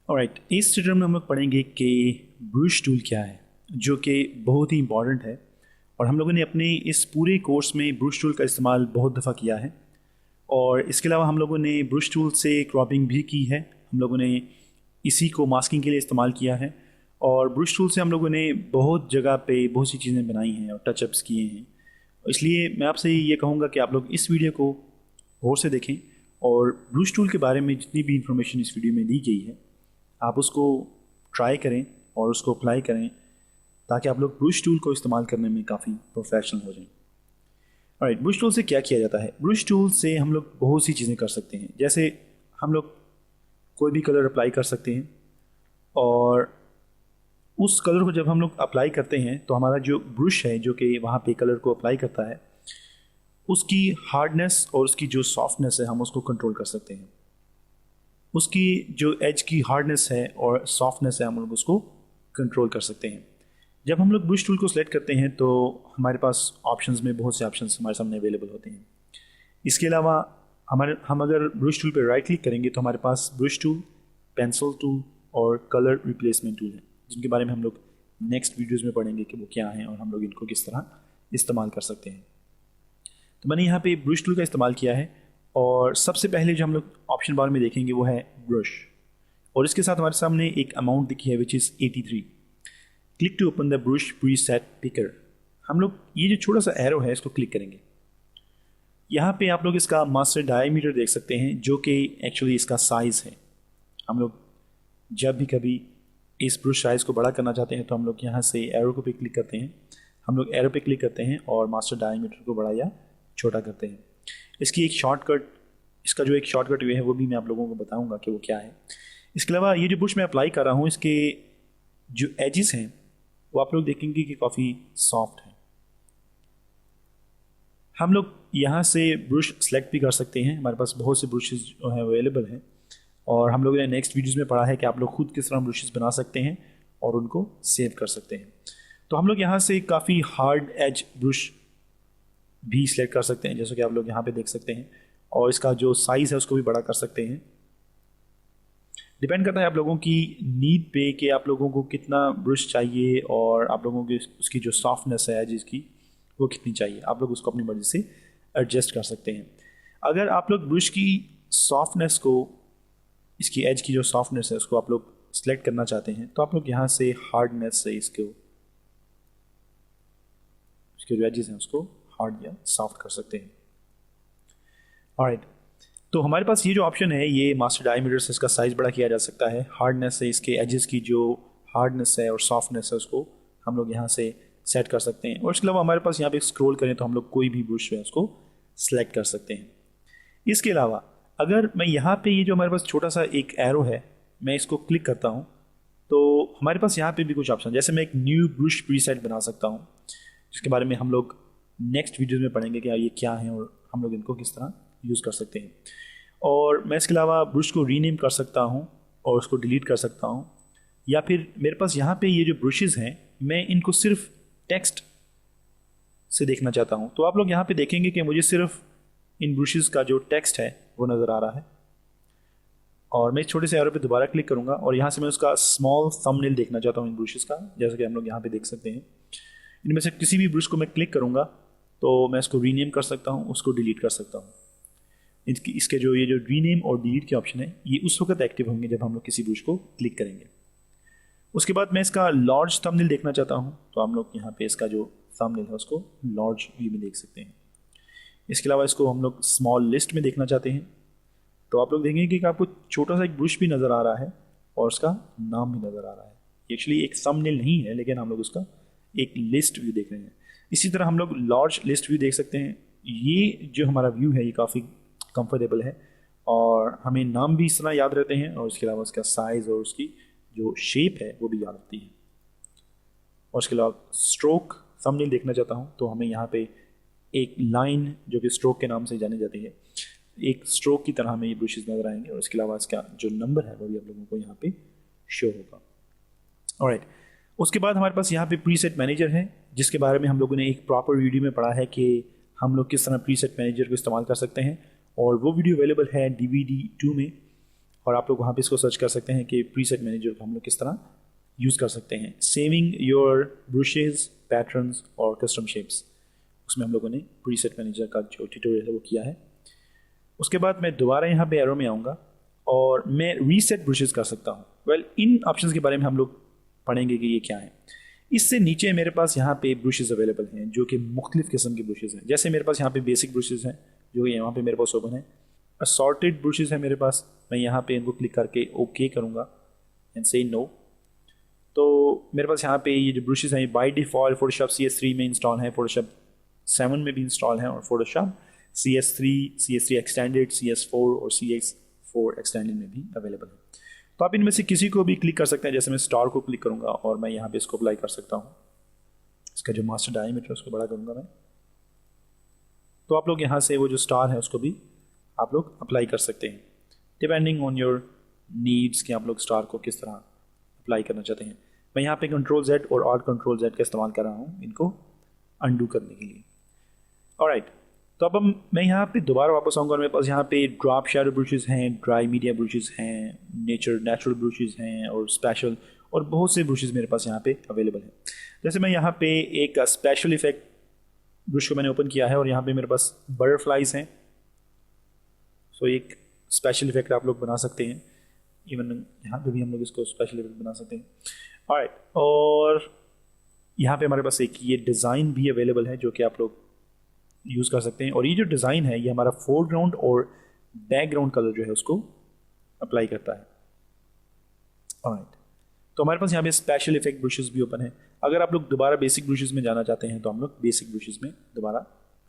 Alright, इस tutorial में हम लोग पढ़ेंगे कि ब्रश टूल क्या है, जो कि बहुत ही इंपॉर्टेंट है। और हम लोगों ने अपने इस पूरे कोर्स में ब्रश टूल का इस्तेमाल बहुत दफ़ा किया है। और इसके अलावा हम लोगों ने ब्रश टूल से क्रॉपिंग भी की है। हम लोगों ने इसी को मास्किंग के लिए इस्तेमाल किया है। और ब्रश टूल से हम लोगों ने बहुत जगह पे बहुत सी चीज़ें बनाई हैं और टचअप्स किए हैं। इसलिए मैं आपसे ये कहूँगा कि आप लोग इस वीडियो को गौर से देखें और ब्रश टूल के बारे में जितनी भी इंफॉर्मेशन इस वीडियो में दी गई है आप उसको ट्राई करें और उसको अप्लाई करें, ताकि आप लोग ब्रश टूल को इस्तेमाल करने में काफ़ी प्रोफेशनल हो जाएं। ऑलराइट, ब्रश टूल से क्या किया जाता है? ब्रश टूल से हम लोग बहुत सी चीज़ें कर सकते हैं। जैसे हम लोग कोई भी कलर अप्लाई कर सकते हैं, और उस कलर को जब हम लोग अप्लाई करते हैं तो हमारा जो ब्रश है जो कि वहाँ पे कलर को अप्लाई करता है, उसकी हार्डनेस और उसकी जो सॉफ्टनेस है हम उसको कंट्रोल कर सकते हैं। उसकी जो एज की हार्डनेस है और सॉफ्टनेस है हम लोग उसको कंट्रोल कर सकते हैं। जब हम लोग ब्रश टूल को सिलेक्ट करते हैं तो हमारे पास ऑप्शंस में बहुत से ऑप्शंस हमारे सामने अवेलेबल होते हैं। इसके अलावा हम अगर ब्रश टूल पर राइट क्लिक करेंगे तो हमारे पास ब्रश टूल, पेंसिल टूल और कलर रिप्लेसमेंट टूल है, जिनके बारे में हम लोग नेक्स्ट वीडियोज़ में पढ़ेंगे कि वो क्या हैं और हम लोग इनको किस तरह इस्तेमाल कर सकते हैं। तो मैंने यहाँ पे ब्रश टूल का इस्तेमाल किया है, और सबसे पहले जो हम लोग ऑप्शन बार में देखेंगे वो है ब्रश, और इसके साथ हमारे सामने एक अमाउंट दिखी है which is 83। Click to open the brush preset picker. हम लोग ये जो छोटा सा एरो है इसको क्लिक करेंगे। यहाँ पे आप लोग इसका मास्टर डायमीटर देख सकते हैं, जो कि एक्चुअली इसका साइज़ है। हम लोग जब भी कभी इस ब्रश साइज़ को बड़ा करना चाहते हैं तो हम लोग यहाँ से एरो को पे क्लिक करते हैं। हम लोग एरो पे क्लिक करते हैं और मास्टर डायमीटर को बड़ा या छोटा करते हैं। इसकी एक शॉर्टकट, इसका जो एक शॉर्टकट वे है वो भी मैं आप लोगों को बताऊंगा कि वो क्या है। इसके अलावा ये जो ब्रश मैं अप्लाई कर रहा हूँ, इसके जो एजेस हैं वो आप लोग देखेंगे कि काफ़ी सॉफ्ट है। हम लोग यहाँ से ब्रश सेलेक्ट भी कर सकते हैं। हमारे पास बहुत से ब्रशेस जो हैं अवेलेबल हैं, और हम लोगों ने नेक्स्ट वीडियोज़ में पढ़ा है कि आप लोग खुद किस तरह ब्रशेस बना सकते हैं और उनको सेव कर सकते हैं। तो हम लोग यहाँ से काफ़ी हार्ड एज ब्रश भी सिलेक्ट कर सकते हैं, जैसे कि आप लोग यहाँ पे देख सकते हैं, और इसका जो साइज़ है उसको भी बड़ा कर सकते हैं। डिपेंड करता है आप लोगों की नीड पे कि आप लोगों को कितना ब्रश चाहिए और आप लोगों की उसकी जो सॉफ्टनेस है जिसकी वो कितनी चाहिए, आप लोग उसको अपनी मर्ज़ी से एडजस्ट कर सकते हैं। अगर आप लोग ब्रश की सॉफ्टनेस को, इसकी एज की जो सॉफ्टनेस है उसको आप लोग सेलेक्ट करना चाहते हैं तो आप लोग यहाँ से हार्डनेस से इसके जो एजेस हैं उसको हार्ड या सॉफ्ट कर सकते हैं। ऑलराइट, तो हमारे पास ये जो ऑप्शन है ये मास्टर डायमीटर से इसका साइज़ बड़ा किया जा सकता है। हार्डनेस से इसके एजेस की जो हार्डनेस है और सॉफ्टनेस है उसको हम लोग यहाँ से सेट कर सकते हैं। और इसके अलावा हमारे पास यहाँ पे स्क्रॉल करें तो हम लोग कोई भी ब्रश है उसको सेलेक्ट कर सकते हैं। इसके अलावा अगर मैं यहाँ पे ये जो हमारे पास छोटा सा एक एरो है, मैं इसको क्लिक करता हूँ तो हमारे पास यहाँ पे भी कुछ ऑप्शन, जैसे मैं एक न्यू ब्रश प्रीसेट बना सकता हूँ, जिसके बारे में हम लोग नेक्स्ट वीडियो में पढ़ेंगे कि ये क्या है और हम लोग इनको किस तरह यूज़ कर सकते हैं। और मैं इसके अलावा ब्रश को रीनेम कर सकता हूँ और उसको डिलीट कर सकता हूँ, या फिर मेरे पास यहाँ पे ये जो ब्रशेज़ हैं मैं इनको सिर्फ टेक्स्ट से देखना चाहता हूँ, तो आप लोग यहाँ पे देखेंगे कि मुझे सिर्फ इन ब्रशेज़ का जो टेक्स्ट है वो नज़र आ रहा है। और मैं इस छोटे से एरो पे दोबारा क्लिक करूँगा और यहाँ से मैं उसका स्मॉल थंबनेल देखना चाहता हूँ इन ब्रशेज़ का, जैसा कि हम लोग यहाँ पे देख सकते हैं। इनमें से किसी भी ब्रश को मैं क्लिक करूँगा तो मैं इसको रीनेम कर सकता हूँ, उसको डिलीट कर सकता हूँ। इसके जो ये जो रीनेम और डिलीट के ऑप्शन है ये उस वक्त एक्टिव होंगे जब हम लोग किसी ब्रश को क्लिक करेंगे। उसके बाद मैं इसका लार्ज थंबनेल देखना चाहता हूँ तो हम लोग यहाँ पे इसका जो थंबनेल है उसको लार्ज व्यू में देख सकते हैं। इसके अलावा इसको हम लोग स्मॉल लिस्ट में देखना चाहते हैं तो आप लोग देखेंगे कि आपको छोटा सा एक ब्रश भी नज़र आ रहा है और उसका नाम भी नज़र आ रहा है। एक्चुअली एक थंबनेल नहीं है, लेकिन हम लोग उसका एक लिस्ट व्यू देख रहे हैं। इसी तरह हम लोग लार्ज लिस्ट व्यू देख सकते हैं। ये जो हमारा व्यू है ये काफ़ी कंफर्टेबल है और हमें नाम भी इस तरह याद रहते हैं, और इसके अलावा उसका साइज़ और उसकी जो शेप है वो भी याद रहती है। और इसके अलावा स्ट्रोक थंबनेल देखना चाहता हूँ तो हमें यहाँ पे एक लाइन जो कि स्ट्रोक के नाम से जानी जाती है, एक स्ट्रोक की तरह हमें ये ब्रशेज़ नज़र आएंगे, और इसके अलावा इसका जो नंबर है वो भी आप लोगों को यहाँ पे शो होगा। ऑलराइट, उसके बाद हमारे पास यहाँ पे प्रीसेट मैनेजर है, जिसके बारे में हम लोगों ने एक प्रॉपर वीडियो में पढ़ा है कि हम लोग किस तरह प्रीसेट मैनेजर को इस्तेमाल कर सकते हैं, और वो वीडियो अवेलेबल है DVD 2 में। और आप लोग वहाँ पे इसको सर्च कर सकते हैं कि प्रीसेट मैनेजर को हम लोग किस तरह यूज़ कर सकते हैं। सेविंग योर ब्रशेज, पैटर्न्स और कस्टम शेप्स, उसमें हम लोगों ने प्रीसेट मैनेजर का जो ट्यूटोरियल है वो किया है। उसके बाद मैं दोबारा यहाँ पे एरो में आऊँगा और मैं रीसेट ब्रशेज कर सकता हूँ। वेल, इन ऑप्शंस के बारे में हम लोग पढ़ेंगे कि ये क्या है। इससे नीचे मेरे पास यहाँ पे ब्रशेज अवेलेबल हैं जो कि मुख्तलिफ किस्म के ब्रशेज हैं। जैसे मेरे पास यहाँ पे बेसिक ब्रशेज हैं जो यहाँ पे मेरे पास ओपन है। असॉर्टेड ब्रशेज है मेरे पास, मैं यहाँ पे इनको क्लिक करके ओके करूँगा एंड से नो। तो मेरे पास यहाँ पे ये जो ब्रशेज हैं बाय डिफ़ॉल्ट फोटोशॉप CS3 में इंस्टॉल है, फोटोशॉप 7 में भी इंस्टॉल है और फोटोशॉप CS3 एक्सटेंडेड, CS4 और CS4 एक्सटेंडेड में भी अवेलेबल है। तो आप इनमें से किसी को भी क्लिक कर सकते हैं। जैसे मैं स्टार को क्लिक करूँगा और मैं यहाँ पे इसको अप्लाई कर सकता हूँ। इसका जो मास्टर डायमीटर है उसको बड़ा करूँगा मैं, तो आप लोग यहाँ से वो जो स्टार है उसको भी आप लोग अप्लाई कर सकते हैं डिपेंडिंग ऑन योर नीड्स कि आप लोग स्टार को किस तरह अप्लाई करना चाहते हैं। मैं यहाँ पे Ctrl+Z और Alt Ctrl+Z का इस्तेमाल कर रहा हूँ इनको अंडू करने के लिए। ऑलराइट, तो अब मैं यहाँ पे दोबारा वापस आऊँगा और मेरे पास यहाँ पे ड्रॉप शैडो ब्रशेज हैं, ड्राई मीडिया ब्रशेज हैं, नेचुरल ब्रशेज हैं और स्पेशल और बहुत से ब्रशेज मेरे पास यहाँ पे अवेलेबल हैं। जैसे मैं यहाँ पे एक स्पेशल इफेक्ट ब्रश को मैंने ओपन किया है और यहाँ पे मेरे पास बटरफ्लाइज हैं। सो एक स्पेशल इफेक्ट आप लोग बना सकते हैं, इवन यहाँ पे भी हम लोग इसको स्पेशल इफेक्ट बना सकते हैं। ऑलराइट, और यहाँ पे हमारे पास एक ये डिज़ाइन भी अवेलेबल है जो कि आप लोग यूज़ कर सकते हैं। और ये जो डिज़ाइन है ये हमारा फोरग्राउंड और बैकग्राउंड कलर जो है उसको अप्लाई करता है। ऑलराइट, तो हमारे पास यहाँ पे स्पेशल इफेक्ट ब्रशेस भी ओपन है। अगर आप लोग दोबारा बेसिक ब्रशेस में जाना चाहते हैं तो हम लोग बेसिक ब्रशेस में दोबारा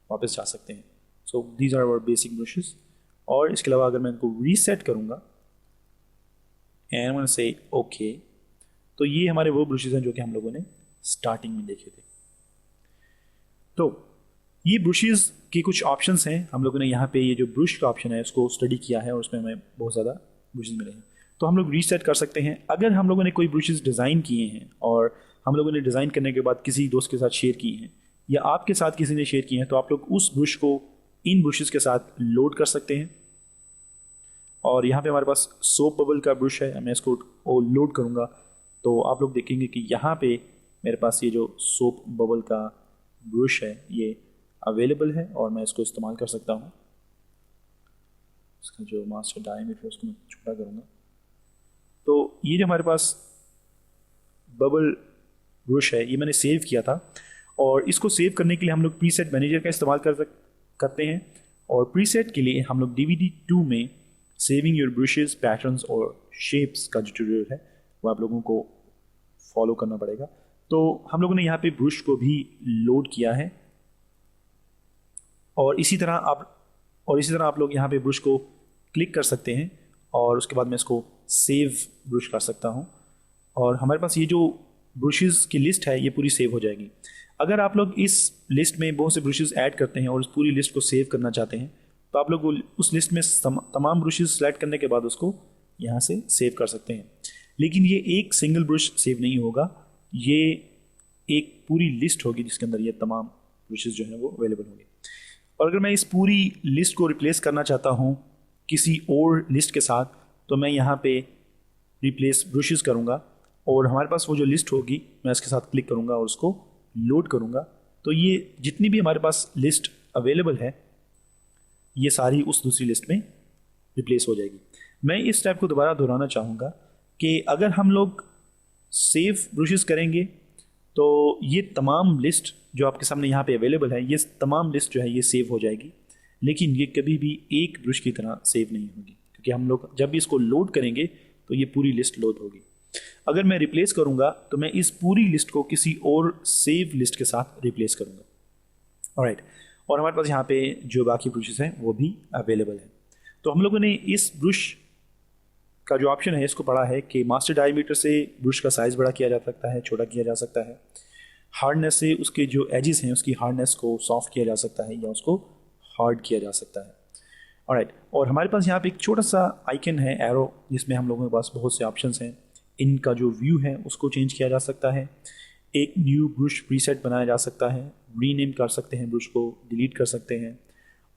वापस जा सकते हैं। So these are our basic brushes. और इसके अलावा अगर मैं इनको रीसेट करूँगा एंड से ओके, तो ये हमारे वो ब्रशेस हैं जो कि हम लोगों ने स्टार्टिंग में देखे थे। तो ये ब्रशेस के कुछ ऑप्शंस हैं। हम लोगों ने यहाँ पे ये जो ब्रश का ऑप्शन है उसको स्टडी किया है और उसमें हमें बहुत ज़्यादा ब्रशेस मिले हैं। तो हम लोग रीसेट कर सकते हैं। अगर हम लोगों ने कोई ब्रशेस डिज़ाइन किए हैं और हम लोगों ने डिज़ाइन करने के बाद किसी दोस्त के साथ शेयर किए हैं या आपके साथ किसी ने शेयर किए हैं, तो आप लोग उस ब्रश को इन ब्रशेस के साथ लोड कर सकते हैं। और यहाँ पे हमारे पास सोप बबल का ब्रश है, मैं इसको लोड करूँगा तो आप लोग देखेंगे कि यहाँ पे मेरे पास ये जो सोप बबल का ब्रश है ये अवेलेबल है और मैं इसको इस्तेमाल कर सकता हूँ। इसका जो मास्टर डायमीटर है उसको मैं छोटा करूँगा। तो ये जो हमारे पास बबल ब्रश है ये मैंने सेव किया था और इसको सेव करने के लिए हम लोग प्रीसेट मैनेजर का इस्तेमाल करते हैं। और प्रीसेट के लिए हम लोग DVD 2 में सेविंग योर ब्रशेज, पैटर्न्स और शेप्स का जो ट्यूटोरियल है वो आप लोगों को फॉलो करना पड़ेगा। तो हम लोगों ने यहाँ पे ब्रश को भी लोड किया है और इसी तरह आप लोग यहाँ पे ब्रश को क्लिक कर सकते हैं और उसके बाद मैं इसको सेव ब्रश कर सकता हूँ और हमारे पास ये जो ब्रशेस की लिस्ट है ये पूरी सेव हो जाएगी। अगर आप लोग इस लिस्ट में बहुत से ब्रशेस ऐड करते हैं और उस पूरी लिस्ट को सेव करना चाहते हैं तो आप लोग उस लिस्ट में तमाम ब्रशेस सेलेक्ट करने के बाद उसको यहाँ से सेव कर सकते हैं। लेकिन ये एक सिंगल ब्रश सेव नहीं होगा, ये एक पूरी लिस्ट होगी जिसके अंदर ये तमाम ब्रशेस जो हैं वो अवेलेबल होंगे। और अगर मैं इस पूरी लिस्ट को रिप्लेस करना चाहता हूँ किसी और लिस्ट के साथ तो मैं यहाँ पे रिप्लेस ब्रशेस करूँगा और हमारे पास वो जो लिस्ट होगी मैं इसके साथ क्लिक करूँगा और उसको लोड करूँगा। तो ये जितनी भी हमारे पास लिस्ट अवेलेबल है ये सारी उस दूसरी लिस्ट में रिप्लेस हो जाएगी। मैं इस स्टेप को दोबारा दोहराना चाहूँगा कि अगर हम लोग सेव ब्रशेस करेंगे तो ये तमाम लिस्ट जो आपके सामने यहाँ पे अवेलेबल है ये तमाम लिस्ट जो है ये सेव हो जाएगी, लेकिन ये कभी भी एक ब्रश की तरह सेव नहीं होगी क्योंकि हम लोग जब भी इसको लोड करेंगे तो ये पूरी लिस्ट लोड होगी। अगर मैं रिप्लेस करूँगा तो मैं इस पूरी लिस्ट को किसी और सेव लिस्ट के साथ रिप्लेस करूँगा। ऑलराइट, और हमारे पास यहाँ पे जो बाकी ब्रशेस हैं वो भी अवेलेबल है। तो हम लोगों ने इस ब्रश का जो ऑप्शन है इसको पढ़ा है कि मास्टर डायमीटर से ब्रश का साइज़ बड़ा किया जा सकता है, छोटा किया जा सकता है। हार्डनेस से उसके जो एजेस हैं उसकी हार्डनेस को सॉफ्ट किया जा सकता है या उसको हार्ड किया जा सकता है। ऑलराइट, और हमारे पास यहाँ पे एक छोटा सा आइकन है एरो जिसमें हम लोगों के पास बहुत से ऑप्शंस हैं। इनका जो व्यू है उसको चेंज किया जा सकता है, एक न्यू ब्रश प्रीसेट बनाया जा सकता है, रीनेम कर सकते हैं ब्रश को, डिलीट कर सकते हैं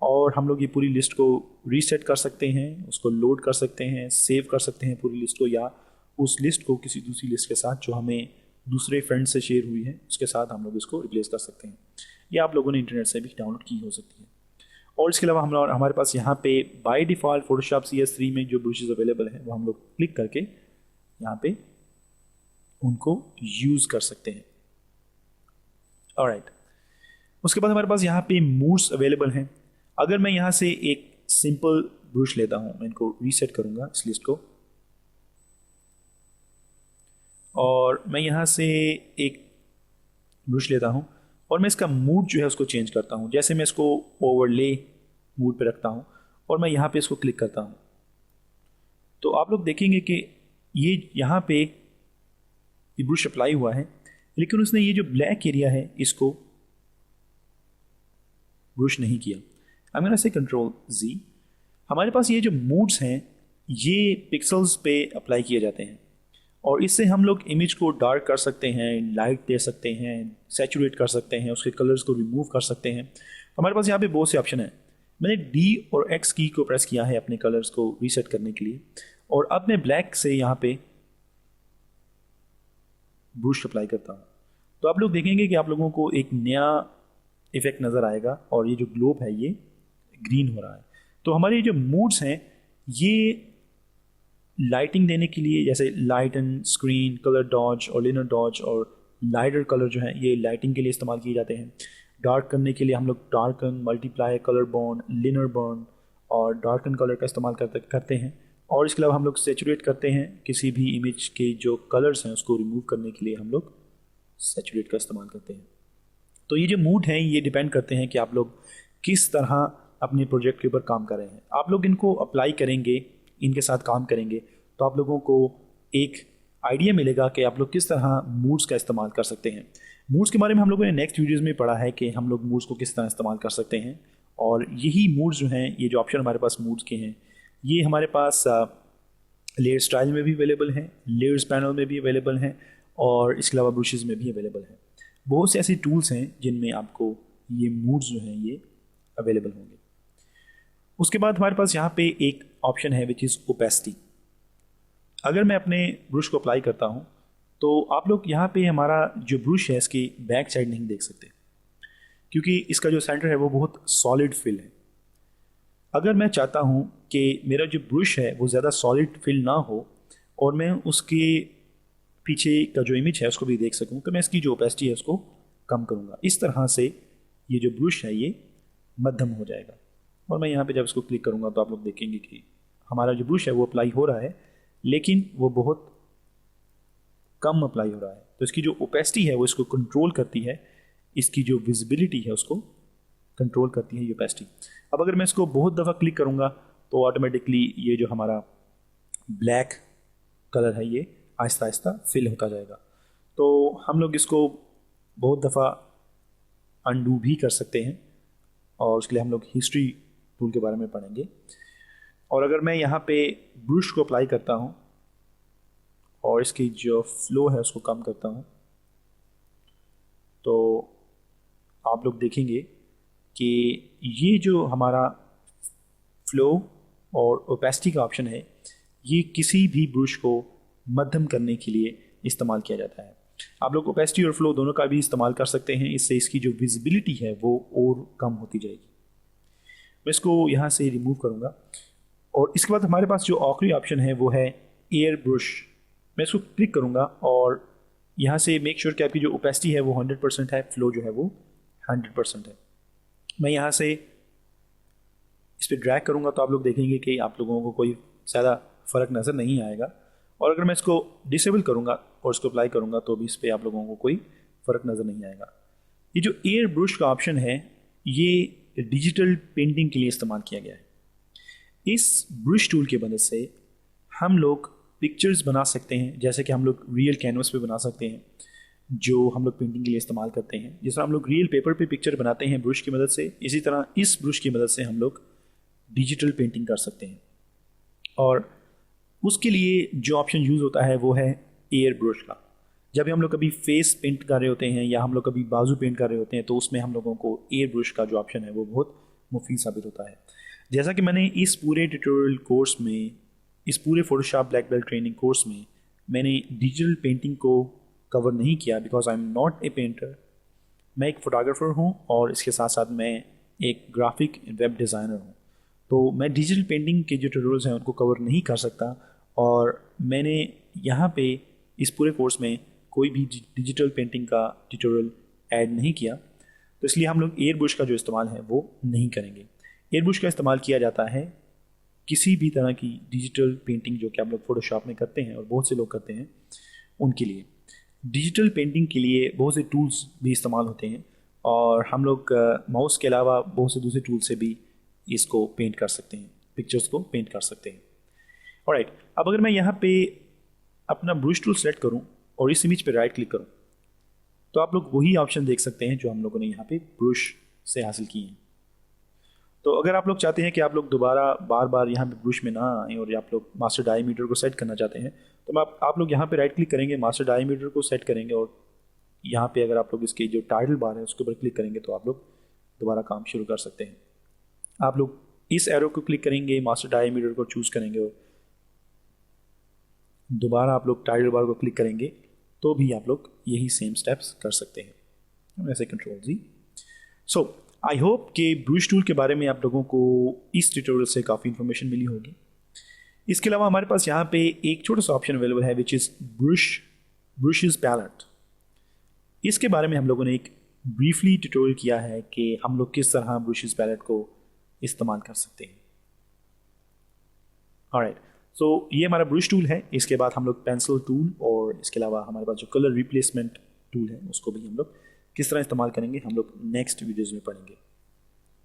और हम लोग ये पूरी लिस्ट को रीसेट कर सकते हैं, उसको लोड कर सकते हैं, सेव कर सकते हैं पूरी लिस्ट को, या उस लिस्ट को किसी दूसरी लिस्ट के साथ जो हमें दूसरे फ्रेंड से शेयर हुई है उसके साथ हम लोग इसको रिप्लेस कर सकते हैं। ये आप लोगों ने इंटरनेट से भी डाउनलोड की हो सकती है। और इसके अलावा हमारे पास यहाँ पे बाय डिफ़ॉल्ट फोटोशॉप CS3 में जो ब्रशेस अवेलेबल हैं वो हम लोग क्लिक करके यहाँ पे उनको यूज़ कर सकते हैं। ऑलराइट, उसके बाद हमारे पास यहाँ पे मूड्स अवेलेबल हैं। अगर मैं यहाँ से एक सिंपल ब्रश लेता हूँ, मैं इनको रीसेट करूँगा इस लिस्ट को, और मैं यहाँ से एक ब्रश लेता हूँ और मैं इसका मूड जो है उसको चेंज करता हूँ। जैसे मैं इसको ओवरले मूड पे रखता हूँ और मैं यहाँ पे इसको क्लिक करता हूँ, तो आप लोग देखेंगे कि ये यहाँ पे ये ब्रश अप्लाई हुआ है, लेकिन उसने ये जो ब्लैक एरिया है इसको ब्रश नहीं किया। आई एम से कंट्रोल Z। हमारे पास ये जो मूड्स हैं ये पिक्सल्स पे अप्लाई किए जाते हैं और इससे हम लोग इमेज को डार्क कर सकते हैं, लाइट दे सकते हैं, सैचुरेट कर सकते हैं, उसके कलर्स को रिमूव कर सकते हैं। हमारे पास यहाँ पे बहुत से ऑप्शन हैं। मैंने D और X की को प्रेस किया है अपने कलर्स को रीसेट करने के लिए, और अब मैं ब्लैक से यहाँ पे ब्रश अप्लाई करता हूँ, तो आप लोग देखेंगे कि आप लोगों को एक नया इफेक्ट नज़र आएगा और ये जो ग्लोब है ये ग्रीन हो रहा है। तो हमारे ये जो मूड्स हैं ये लाइटिंग देने के लिए, जैसे light and screen, colour dodge और लिनर डॉज और लाइटर कलर जो है ये लाइटिंग के लिए इस्तेमाल किए जाते हैं। डार्क करने के लिए हम लोग darken, multiply, colour born, linear born और डार्कन कलर का इस्तेमाल करते हैं। और इसके अलावा हम लोग सैचुरेट करते हैं, किसी भी इमेज के जो कलर्स हैं उसको रिमूव करने के लिए हम लोग सैचुरेट का इस्तेमाल करते हैं। तो ये जो मूड हैं ये डिपेंड करते हैं कि आप लोग किस तरह अपने प्रोजेक्ट के ऊपर काम कर रहे हैं। आप लोग इनको अप्लाई करेंगे, इनके साथ काम करेंगे, तो आप लोगों को एक आइडिया मिलेगा कि आप लोग किस तरह मूड्स का इस्तेमाल कर सकते हैं। मूड्स के बारे में हम लोगों ने नेक्स्ट वीडियोज़ में पढ़ा है कि हम लोग मूड्स को किस तरह इस्तेमाल कर सकते हैं, और यही मूड्स जो हैं, ये जो ऑप्शन हमारे पास मूड्स के हैं, ये हमारे पास लेयर स्टाइल में भी अवेलेबल हैं, लेयर्स पैनल में भी अवेलेबल हैं, और इसके अलावा ब्रशेज़ में भी अवेलेबल हैं। बहुत से ऐसे टूल्स हैं जिनमें आपको ये मूड्स जो हैं ये अवेलेबल होंगे। उसके बाद हमारे पास यहाँ पे एक ऑप्शन है विच इज़ ओपेसिटी। अगर मैं अपने ब्रश को अप्लाई करता हूँ तो आप लोग यहाँ पे हमारा जो ब्रश है इसकी बैक साइड नहीं देख सकते, क्योंकि इसका जो सेंटर है वो बहुत सॉलिड फिल है। अगर मैं चाहता हूँ कि मेरा जो ब्रश है वो ज़्यादा सॉलिड फिल ना हो और मैं उसके पीछे का जो इमेज है उसको भी देख सकूँ, तो मैं इसकी जो ओपेसिटी है उसको कम करूँगा। इस तरह से ये जो ब्रश है ये मध्यम हो जाएगा, और मैं यहाँ पे जब इसको क्लिक करूँगा तो आप लोग देखेंगे कि हमारा जो ब्रश है वो अप्लाई हो रहा है, लेकिन वो बहुत कम अप्लाई हो रहा है। तो इसकी जो ओपेसिटी है वो इसको कंट्रोल करती है, इसकी जो विजिबिलिटी है उसको कंट्रोल करती है ये ओपेसिटी। अब अगर मैं इसको बहुत दफ़ा क्लिक करूँगा तो ऑटोमेटिकली ये जो हमारा ब्लैक कलर है ये आहिस्ता आहिस्ता फिल होता जाएगा। तो हम लोग इसको बहुत दफ़ा अनडू भी कर सकते हैं, और उसके लिए हम लोग हिस्ट्री टूल के बारे में पढ़ेंगे। और अगर मैं यहाँ पे ब्रश को अप्लाई करता हूँ और इसकी जो फ्लो है उसको कम करता हूँ, तो आप लोग देखेंगे कि ये जो हमारा फ्लो और ओपेसिटी का ऑप्शन है ये किसी भी ब्रश को मध्यम करने के लिए इस्तेमाल किया जाता है। आप लोग ओपेसिटी और फ्लो दोनों का भी इस्तेमाल कर सकते हैं, इससे इसकी जो विजिबिलिटी है वो और कम होती जाएगी। मैं इसको यहाँ से रिमूव करूँगा, और इसके बाद हमारे पास जो आखिरी ऑप्शन है वो है एयर ब्रश। मैं इसको क्लिक करूँगा और यहाँ से मेक श्योर कि आपकी जो ओपेसिटी है वो 100% है, फ्लो जो है वो 100% है। मैं यहाँ से इस पर ड्रैग करूँगा तो आप लोग देखेंगे कि आप लोगों को कोई ज़्यादा फ़र्क नज़र नहीं आएगा, और अगर मैं इसको डिसेबल करूँगा और इसको अप्लाई करूँगा तो भी इस पर आप लोगों को कोई फ़र्क नज़र नहीं आएगा। ये जो एयर ब्रश का ऑप्शन है ये डिजिटल पेंटिंग के लिए इस्तेमाल किया गया है। इस ब्रश टूल की मदद से हम लोग पिक्चर्स बना सकते हैं, जैसे कि हम लोग रियल कैनवस पे बना सकते हैं जो हम लोग पेंटिंग के लिए इस्तेमाल करते हैं। जिस तरह हम लोग रियल पेपर पे पिक्चर बनाते हैं ब्रश की मदद से, इसी तरह इस ब्रश की मदद से हम लोग डिजिटल पेंटिंग कर सकते हैं। और उसके लिए जो ऑप्शन यूज़ होता है वो है एयर ब्रश का। जब भी हम लोग कभी फेस पेंट कर रहे होते हैं या हम लोग कभी बाजू पेंट कर रहे होते हैं तो उसमें हम लोगों को एयर ब्रश का जो ऑप्शन है वो बहुत मुफीद साबित होता है। जैसा कि मैंने इस पूरे ट्यूटोरियल कोर्स में, इस पूरे Photoshop black belt training course में मैंने डिजिटल पेंटिंग को कवर नहीं किया because I am not a painter. मैं एक फ़ोटोग्राफ़र हूँ और इसके साथ साथ मैं एक ग्राफिक वेब डिज़ाइनर हूँ, तो मैं डिजिटल पेंटिंग के जो ट्यूटोरियल्स हैं उनको कवर नहीं कर सकता। और मैंने यहाँ पे इस पूरे कोर्स में कोई भी डिजिटल पेंटिंग का ट्यूटोरियल ऐड नहीं किया, तो इसलिए हम लोग एयर ब्रश का जो इस्तेमाल है वो नहीं करेंगे। एयर ब्रश का इस्तेमाल किया जाता है किसी भी तरह की डिजिटल पेंटिंग जो कि आप लोग फोटोशॉप में करते हैं और बहुत से लोग करते हैं उनके लिए। डिजिटल पेंटिंग के लिए बहुत से टूल्स भी इस्तेमाल होते हैं और हम लोग माउस के अलावा बहुत से दूसरे टूल से भी इसको पेंट कर सकते हैं, पिक्चर्स को पेंट कर सकते हैं। ऑलराइट, अब अगर मैं यहाँ पे अपना ब्रश टूल सेलेक्ट करूँ और इस इमेज पे राइट क्लिक करूँ तो आप लोग वही ऑप्शन देख सकते हैं जो हम लोगों ने यहाँ पे ब्रश से हासिल किए हैं। तो अगर आप लोग चाहते हैं कि आप लोग दोबारा बार बार यहाँ पे ब्रश में ना आए और आप लोग मास्टर डायमीटर को सेट करना चाहते हैं तो आप लोग यहाँ पे राइट क्लिक करेंगे, मास्टर डायमीटर को सेट करेंगे और यहाँ पे अगर आप लोग इसके जो टाइटल बार है उसके ऊपर क्लिक करेंगे तो आप लोग दोबारा काम शुरू कर सकते हैं। आप लोग इस एरो को क्लिक करेंगे, मास्टर डायमीटर को चूज़ करेंगे और दोबारा आप लोग टाइटल बार को क्लिक करेंगे तो भी आप लोग यही सेम स्टेप्स कर सकते हैं। ऐसे कंट्रोल जी। सो आई होप कि ब्रश टूल के बारे में आप लोगों को इस ट्यूटोरियल से काफ़ी इन्फॉर्मेशन मिली होगी। इसके अलावा हमारे पास यहाँ पे एक छोटा सा ऑप्शन अवेलेबल है विच इज़ ब्रशेस पैलेट। इसके बारे में हम लोगों ने एक ब्रीफली ट्यूटोरियल किया है कि हम लोग किस तरह ब्रशेस पैलेट को इस्तेमाल कर सकते हैं। ऑलराइट, सो ये हमारा ब्रश टूल है। इसके बाद हम लोग पेंसिल टूल और इसके अलावा हमारे पास जो कलर रिप्लेसमेंट टूल है उसको भी हम लोग किस तरह इस्तेमाल करेंगे हम लोग नेक्स्ट वीडियोज़ में पढ़ेंगे।